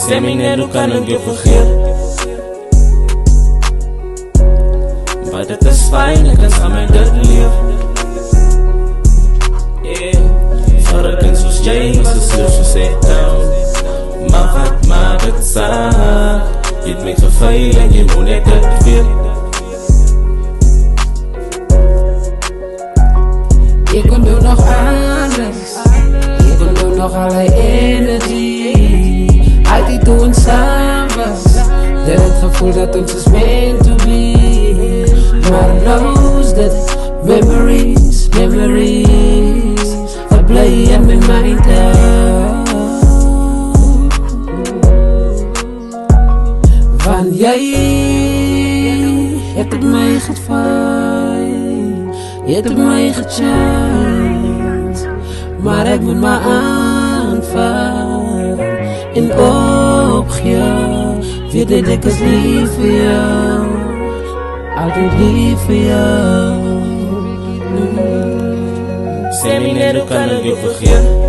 Semineiro kan ik je vergeten. Maar het is fijn, ik kan samen dit leven. Verrekens zoals jij, maar ze slecht zoals ik down. Maar wat maakt het zaak? Je hebt me vervuild en je moet net het weer. Je kon doen nog alles. Je kon doen nog allerlei energie. Uit die toen samen. Dit het gevoel dat ons is meant to be. Maar knows that memories dat blijven in mijn mind. Van jij hebt het mij gevraagd, je hebt het mij gechanged, maar ik moet me aanvallen en opgejaagd. Weet dat ik het lief voor jou, altijd lief voor jou. Semineiro kan ik je vergeten.